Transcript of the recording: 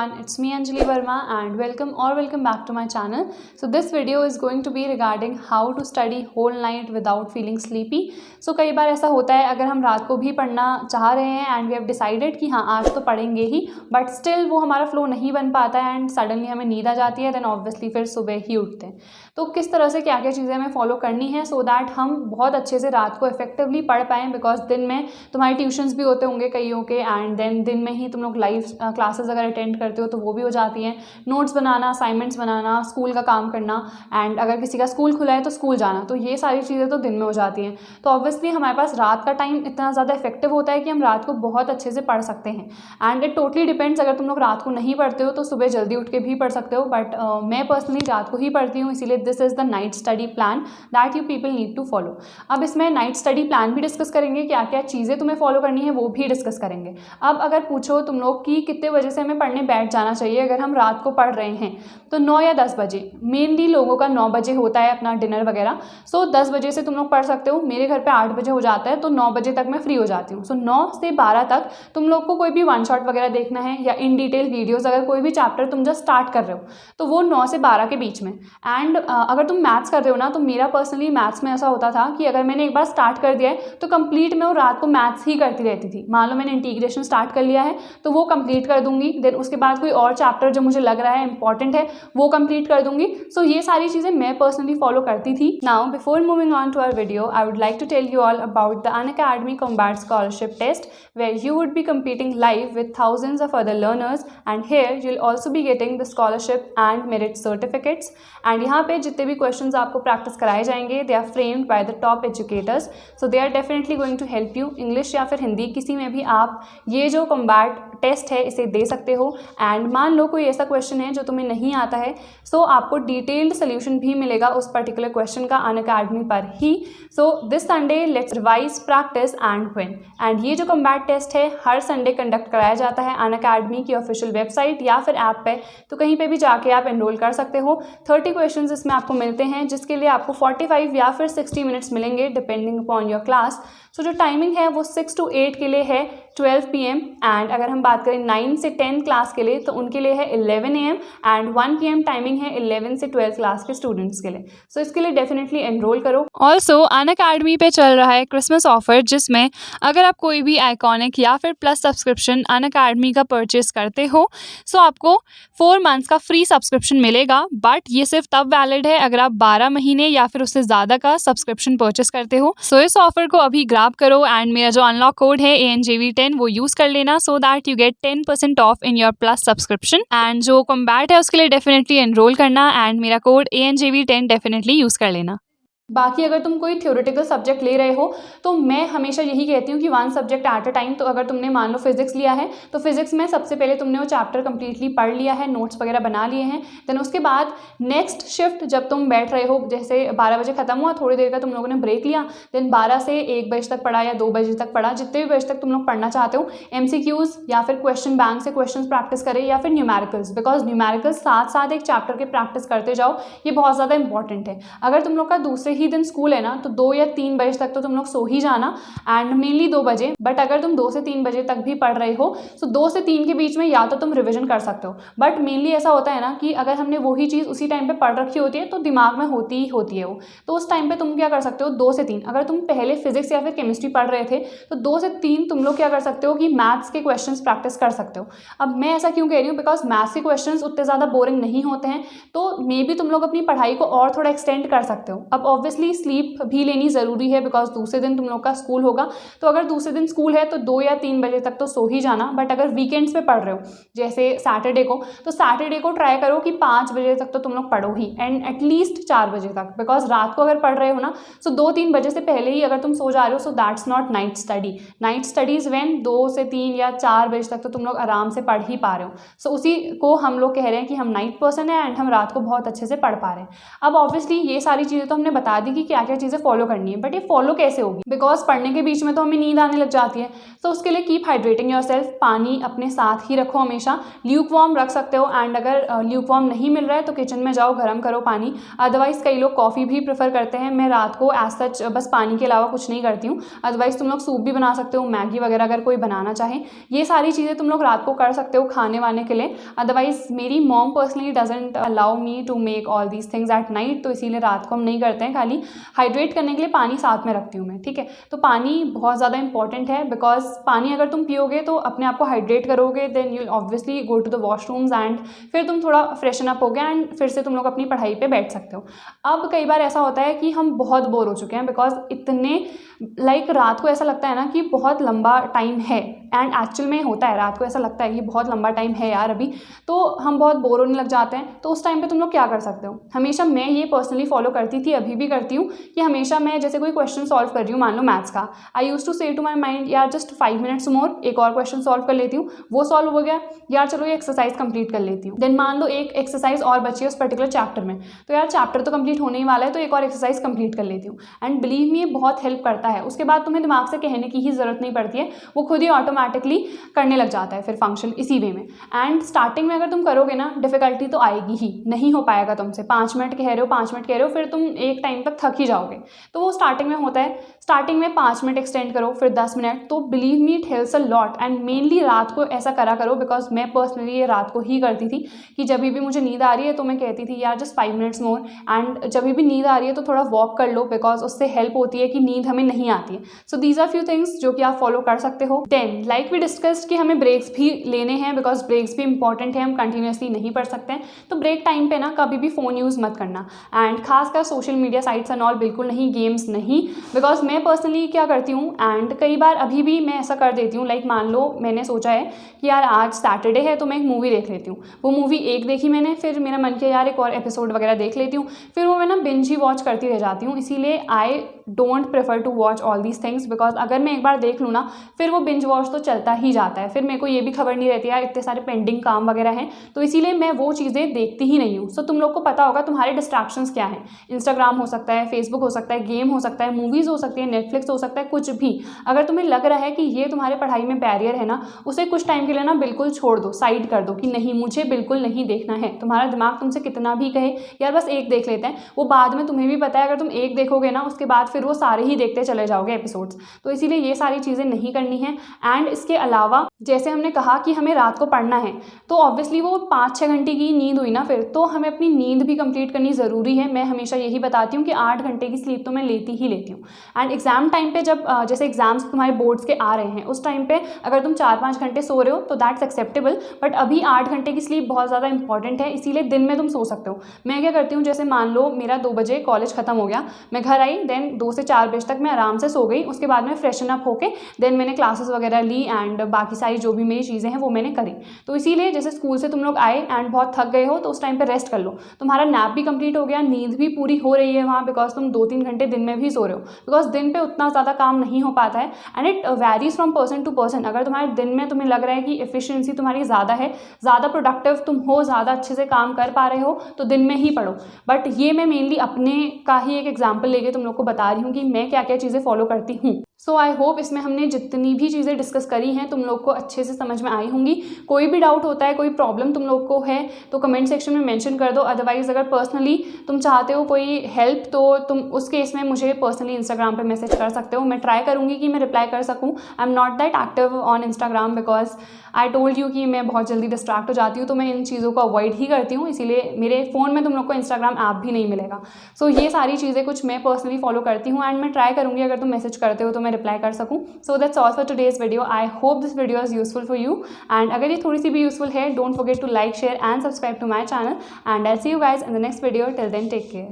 everyone, it's me Anjali Verma and welcome back to my channel. So this video is going to be regarding how to study whole night without feeling sleepy. So कई बार ऐसा होता है अगर हम रात को भी पढ़ना चाह रहे हैं एंड वी हैव डिसाइडेड कि हाँ आज तो पढ़ेंगे ही, बट स्टिल वो हमारा फ्लो नहीं बन पाता है एंड सडनली हमें नींद आ जाती है, देन ऑब्वियसली फिर सुबह ही उठते हैं. तो किस तरह से क्या क्या चीज़ें हमें फॉलो करनी है सो दैट हम बहुत अच्छे से रात को इफेक्टिवली पढ़ पाएँ, बिकॉज दिन में तुम्हारे ट्यूशन्स भी होते होंगे कईयों के एंड देन दिन में ही तुम लोग लाइव क्लासेस अगर अटेंड करते हो तो वो भी हो जाती हैं. नोट्स बनाना, असाइनमेंट्स बनाना, स्कूल का काम करना एंड अगर किसी का स्कूल खुला है तो स्कूल जाना, तो ये सारी चीज़ें तो दिन में हो जाती हैं. तो ऑब्वियसली हमारे पास रात का टाइम इतना ज़्यादा इफेक्टिव होता है कि हम रात को बहुत अच्छे से पढ़ सकते हैं एंड इट टोटली डिपेंड्स. अगर तुम लोग रात को नहीं पढ़ते हो तो सुबह जल्दी उठ के भी पढ़ सकते हो, बट मैं पर्सनली रात को ही पढ़ती हूँ, इसीलिए this is the night study plan that you people need to follow. अब इसमें नाइट स्टडी प्लान भी डिस्कस करेंगे, क्या क्या चीज़ें तुम्हें फॉलो करनी है वो भी डिस्कस करेंगे. अब अगर पूछो तुम लोग कि कितने बजे से हमें पढ़ने बैठ जाना चाहिए अगर हम रात को पढ़ रहे हैं, तो 9 या 10 बजे. मेनली लोगों का 9 बजे होता है अपना डिनर वगैरह, सो 10 बजे से तुम लोग पढ़ सकते हो. मेरे घर पे 8 बजे हो जाता है तो 9 बजे तक मैं फ्री हो जाती हूँ. सो 9 से 12 तक तुम लोग को कोई भी वन शॉट वगैरह देखना है या इन डिटेल वीडियोज़, अगर कोई भी चैप्टर तुम जस्ट स्टार्ट कर रहे हो तो वो 9 से 12 के बीच में. एंड अगर तुम मैथ्स कर रहे हो ना, तो मेरा पर्सनली मैथ्स में ऐसा होता था कि अगर मैंने एक बार स्टार्ट कर दिया है तो कंप्लीट मैं वो रात को मैथ्स ही करती रहती थी. मान लो मैंने इंटीग्रेशन स्टार्ट कर लिया है तो वो कंप्लीट कर दूंगी, देन उसके बाद कोई और चैप्टर जो मुझे लग रहा है इंपॉर्टेंट है वो कंप्लीट कर दूंगी. सो ये सारी चीज़ें मैं पर्सनली फॉलो करती थी. Now before moving on to our video, I would like to tell you all about the Unacademy combat scholarship test where you would be competing live with thousands of other learners, and here you'll also be getting the scholarship and merit certificates. and यहाँ पे जितने भी questions आपको practice कराए जाएंगे they are framed by the top educators, so they are definitely going to help you. English या फिर हिंदी किसी में भी आप ये जो कॉम्बैट टेस्ट है इसे दे सकते हो. एंड मान लो कोई ऐसा क्वेश्चन है जो तुम्हें नहीं आता है, सो आपको डिटेल्ड सोल्यूशन भी मिलेगा उस पर्टिकुलर क्वेश्चन का अनअकैडमी पर ही. So this Sunday let's revise, practice and win. And ये जो कॉम्बैट टेस्ट है हर संडे कंडक्ट कराया जाता है अनअकैडमी की ऑफिशियल वेबसाइट या फिर ऐप पे, तो कहीं पे भी जाके आप एनरोल कर सकते हो. 30 क्वेश्चंस इसमें आपको मिलते हैं जिसके लिए आपको 45 या फिर 60 मिनट्स मिलेंगे डिपेंडिंग अपॉन योर क्लास. सो जो टाइमिंग है वो 6 to 8 के लिए है 12 PM, एंड अगर हम बात करें 9 से 10 क्लास के लिए तो उनके लिए है 11 AM एंड 1 PM टाइमिंग है 11 से 12 क्लास के स्टूडेंट्स के लिए. सो इसके लिए डेफिनेटली एनरोल करो. ऑल्सो अनअकैडमी पे चल रहा है क्रिसमस ऑफर, जिसमें अगर आप कोई भी आइकॉनिक या फिर प्लस सब्सक्रिप्शन अनअकैडमी का परचेस करते हो सो आपको 4 मंथ्स का फ्री सब्सक्रिप्शन मिलेगा. बट ये सिर्फ तब वैलिड है अगर आप 12 महीने या फिर उससे ज़्यादा का सब्सक्रिप्शन परचेस करते हो. सो इस ऑफर को अभी ग्रैब करो एंड मेरा जो अनलॉक कोड है ANJV10 वो यूज़ कर लेना, so that you get 10% of in your plus subscription. And जो कॉम्बैट है उसके लिए डेफिनेटली एनरोल करना एंड मेरा कोड ANJV10 डेफिनेटली यूज़ कर लेना. बाकी अगर तुम कोई थ्योरेटिकल सब्जेक्ट ले रहे हो तो मैं हमेशा यही कहती हूँ कि 1 सब्जेक्ट एट अ टाइम. तो अगर तुमने मान लो फिजिक्स लिया है तो फिजिक्स में सबसे पहले तुमने वो चैप्टर कंप्लीटली पढ़ लिया है, नोट्स वगैरह बना लिए हैं, देन उसके बाद नेक्स्ट शिफ्ट जब तुम बैठ रहे हो, जैसे 12 बजे खत्म हुआ, थोड़ी देर का तुम लोगों ने ब्रेक लिया, देन 12 से 1 बजे तक पढ़ा या 2 बजे तक पढ़ा, जितने भी बजे तक तुम लोग पढ़ना चाहते हो. MCQs या फिर क्वेश्चन बैंक से क्वेश्चन प्रैक्टिस करें या फिर न्यूमेरिकल्स, बिकॉज न्यूमेरिकल्स साथ साथ एक चैप्टर के प्रैक्टिस करते जाओ, ये बहुत ज़्यादा इंपॉर्टेंट है. अगर तुम लोग का दूसरे ही दिन स्कूल है ना तो 2 या 3 बजे तक तो तुम लोग सो ही जाना, एंड मेनली 2 बजे. बट अगर तुम 2 से 3 बजे तक भी पढ़ रहे हो तो 2 से 3 के बीच में या तो तुम रिवीजन कर सकते हो. बट मेनली ऐसा होता है ना कि अगर हमने वही चीज़ उसी टाइम पे पढ़ रखी होती है तो दिमाग में होती ही होती है वो, तो उस टाइम पे तुम क्या कर सकते हो, 2 से 3 अगर तुम पहले फिजिक्स या फिर केमिस्ट्री पढ़ रहे थे तो 2 से 3 तुम लोग क्या कर सकते हो कि मैथ्स के क्वेश्चंस प्रैक्टिस कर सकते हो. अब मैं ऐसा क्यों कह रही हूँ, बिकॉज मैथ्स के क्वेश्चंस उतने ज़्यादा बोरिंग नहीं होते हैं, तो मे बी तुम लोग अपनी पढ़ाई को और थोड़ा एक्सटेंड कर सकते हो. अब ऑब्वियसली स्लीप भी लेनी ज़रूरी है बिकॉज दूसरे दिन तुम लोग का स्कूल होगा, तो अगर दूसरे दिन स्कूल है तो 2 या 3 बजे तक तो सो ही जाना. बट अगर वीकेंड्स पे पढ़ रहे हो जैसे सैटरडे को, तो सैटरडे को ट्राई करो कि 5 बजे तक तो तुम लोग पढ़ो ही, एंड एटलीस्ट 4 बजे तक, बिकॉज रात को अगर पढ़ रहे हो ना सो 2-3 बजे से पहले ही अगर तुम सो जा रहे हो, so that's not night study. Night studies when 2 से 3 या 4 बजे तक तो तुम लोग आराम से पढ़ ही पा रहे हो. सो उसी को हम लोग कह रहे हैं कि हम नाइट पर्सन है एंड हम रात को बहुत अच्छे से पढ़ पा रहे हैं. अब ऑब्वियसली ये सारी चीज़ें तो हमने बता बता दी कि क्या क्या चीज़ें फॉलो करनी है, बट ये फॉलो कैसे होगी, बिकॉज पढ़ने के बीच में तो हमें नींद आने लग जाती है। तो उसके लिए कीप हाइड्रेटिंग योरसेल्फ, पानी अपने साथ ही रखो हमेशा, ल्यूक वार्म रख सकते हो, एंड अगर ल्यूक वार्म नहीं मिल रहा है तो किचन में जाओ, गर्म करो पानी। अदरवाइज कई लोग कॉफ़ी भी प्रेफर करते हैं, मैं रात को एज सच बस पानी के अलावा कुछ नहीं करती हूँ। अदरवाइज तुम लोग सूप भी बना सकते हो, मैगी वगैरह अगर कोई बनाना चाहे, ये सारी चीज़ें तुम लोग रात को कर सकते हो खाने वाने के लिए। अदरवाइज मेरी mom personally doesn't allow me to make all these things at night, तो इसीलिए रात को हम नहीं करते हैं। खाली हाइड्रेट करने के लिए पानी साथ में रखती हूँ मैं, ठीक है। तो पानी बहुत ज़्यादा इंपॉर्टेंट है, बिकॉज पानी अगर तुम पियोगे तो अपने आप को हाइड्रेट करोगे, then you obviously go to the washrooms and फिर तुम थोड़ा फ्रेशन अप हो गया एंड फिर से तुम लोग अपनी पढ़ाई पे बैठ सकते हो। अब कई बार ऐसा होता है कि हम बहुत बोर हो चुके हैं, बिकॉज इतने रात को ऐसा लगता है ना कि बहुत लंबा टाइम है, एंड एक्चुअल में होता है, रात को ऐसा लगता है कि बहुत लंबा टाइम है यार अभी, तो हम बहुत बोर होने लग जाते हैं। तो उस टाइम पे तुम लोग क्या कर सकते हो, हमेशा मैं ये पर्सनली फॉलो करती थी, अभी भी करती हूँ, कि हमेशा मैं जैसे कोई क्वेश्चन सॉल्व कर रही हूँ, मान लो मैथ्स का, आई यूज टू से टू माई माइंड यार जस्ट 5 मिनट्स मोर, एक और क्वेश्चन सॉल्व कर लेती हूँ, वो सॉल्व हो गया, यार चलो ये एक्सरसाइज कंप्लीट कर लेती हूँ। देन मान लो एक एक्सरसाइज और बची है उस पर्टिकुलर चैप्टर में, तो यार चैप्टर तो कंप्लीट होने ही वाला है, तो एक और एक्सरसाइज कंप्लीट कर लेती हूँ। एंड बिलीव मी ये बहुत हेल्प करता है, उसके बाद तुम्हें दिमाग से कहने की ही जरूरत नहीं पड़ती है, वो खुद ही ऑटोमेटिकली करने लग जाता है फिर फंक्शन इसी वे में। एंड स्टार्टिंग में अगर तुम करोगे ना, डिफिकल्टी तो आएगी ही, नहीं हो पाएगा तुमसे, 5 मिनट कह रहे हो 5 मिनट कह रहे हो, फिर तुम एक टाइम तक थक ही जाओगे। तो वो स्टार्टिंग में होता है, स्टार्टिंग में 5 मिनट एक्सटेंड करो, फिर 10 मिनट, तो believe me it helps a lot. And mainly रात को ऐसा करा करो, बिकॉज मैं पर्सनली ये रात को ही करती थी, कि जब भी मुझे नींद आ रही है तो मैं कहती थी यार जस्ट 5 मिनट्स मोर, एंड जब भी नींद आ रही है तो थोड़ा वॉक कर लो, बिकॉज उससे हेल्प होती है कि नींद हमें नहीं आती है। So these are few things जो कि आप फॉलो कर सकते हो। देन लाइक वी डिस्कस्ड कि हमें ब्रेक्स भी लेने हैं, बिकॉज ब्रेक्स भी इंपॉर्टेंट है, हम कंटिन्यूसली नहीं पढ़ सकते हैं। तो ब्रेक टाइम पे ना कभी भी फ़ोन यूज़ मत करना, एंड खासकर social media sites and all बिल्कुल नहीं, गेम्स नहीं, बिकॉज मैं पर्सनली क्या करती हूँ, एंड कई बार अभी भी मैं ऐसा कर देती हूँ, लाइक मान लो मैंने सोचा है कि यार आज सैटरडे है तो मैं एक मूवी देख लेती हूँ, वो मूवी एक देखी मैंने, फिर मेरा मन किया यार एक और एपिसोड वगैरह देख लेती हूँ, फिर वो मैं ना बिंज ही वॉच करती रह जाती हूँ। इसीलिए I don't prefer to watch all these things, because अगर मैं एक बार देख लूँ ना, फिर वो बिंज वॉच तो चलता ही जाता है, फिर मेरे को ये भी खबर नहीं रहती यार इतने सारे पेंडिंग काम वगैरह हैं, तो इसीलिए मैं वो चीज़ें देखती ही नहीं हूँ। सो तुम लोग को पता होगा तुम्हारे डिस्ट्रैक्शंस क्या हैं, इंस्टाग्राम हो सकता है, फेसबुक हो सकता है, गेम हो सकता है, मूवीज़ हो सकती है, नेटफ्लिक्स हो सकता है, कुछ भी। अगर तुम्हें लग रहा है कि ये तुम्हारे पढ़ाई में बैरियर है ना, उसे कुछ टाइम के लिए ना बिल्कुल छोड़ दो, साइड कर दो, कि नहीं मुझे बिल्कुल नहीं देखना है। तुम्हारा दिमाग तुमसे कितना भी कहे यार बस एक देख लेते हैं, वो बाद में तुम्हें भी पता है अगर तुम एक देखोगे ना, उसके बाद फिर वो सारे ही देखते चले जाओगे एपिसोड्स। तो इसीलिए ये सारी चीज़ें नहीं करनी है। एंड इसके अलावा जैसे हमने कहा कि हमें रात को पढ़ना है, तो ऑब्वियसली वो 5-6 घंटे की नींद हुई ना, फिर तो हमें अपनी नींद भी कंप्लीट करनी ज़रूरी है। मैं हमेशा यही बताती हूँ कि 8 घंटे की स्लीप तो मैं लेती ही लेती हूँ। एंड एग्जाम टाइम पे जब जैसे एग्जाम्स तुम्हारे बोर्ड्स के आ रहे हैं, उस टाइम पे अगर तुम 4-5 घंटे सो रहे हो तो दैट्स एक्सेप्टेबल, बट अभी 8 घंटे की स्लीप बहुत ज़्यादा इंपॉर्टेंट है, इसीलिए दिन में तुम सो सकते हो। मैं क्या करती हूँ, जैसे मान लो मेरा 2 बजे कॉलेज खत्म हो गया, मैं घर आई, देन 2 से 4 बजे तक मैं आराम से सो गई, उसके बाद में फ्रेशन अप होके देन मैंने क्लासेस वगैरह ली, एंड बाकी सारी जो भी मेरी चीज़ें हैं वो मैंने करी। तो इसीलिए जैसे स्कूल से तुम लोग आए एंड बहुत थक गए हो, तो उस टाइम पे रेस्ट कर लो, तुम्हारा नैप भी कंप्लीट हो गया, नींद भी पूरी हो रही है वहाँ, बिकॉज तुम 2-3 घंटे दिन में भी सो रहे हो, बिकॉज दिन पे उतना ज़्यादा काम नहीं हो पाता है, and it varies from person to person. अगर तुम्हारे दिन में तुम्हें लग रहा है कि एफिशिएंसी तुम्हारी ज़्यादा है, ज़्यादा प्रोडक्टिव तुम हो, ज़्यादा अच्छे से काम कर पा रहे हो, तो दिन में ही पढ़ो। बट ये मैं मेनली अपने का ही एक एग्जाम्पल लेके तुम लोग को बता रही हूँ कि मैं क्या क्या चीज़ें फॉलो करती हूँ। सो आई होप इसमें हमने जितनी भी चीज़ें डिस्कस करी हैं तुम लोग को अच्छे से समझ में आई होंगी। कोई भी डाउट होता है, कोई प्रॉब्लम तुम लोग को है तो कमेंट सेक्शन में मेंशन कर दो। अदरवाइज़ अगर पर्सनली तुम चाहते हो कोई हेल्प, तो तुम उस केस में मुझे पर्सनली इंस्टाग्राम पे मैसेज कर सकते हो। मैं ट्राई करूँगी कि मैं रिप्लाई कर सकूँ। I am not that active on Instagram because I told you कि मैं बहुत जल्दी डिस्ट्रैक्ट हो जाती हूँ, तो मैं इन चीज़ों को अवॉइड ही करती हूँ, इसीलिए मेरे फ़ोन में तुम लोग को इंस्टाग्राम ऐप भी नहीं मिलेगा। सो ये सारी चीज़ें कुछ मैं पर्सनली फॉलो करती हूँ, एंड मैं ट्राई करूँगी अगर तुम मैसेज करते हो तो मैं रिप्लाई कर सकूँ। So that's all for today's video. I hope this video is useful for you. And अगर ये थोड़ी सी भी useful है, don't forget to like, share and subscribe to my channel. And I'll see you guys in the next video. Till then, take care.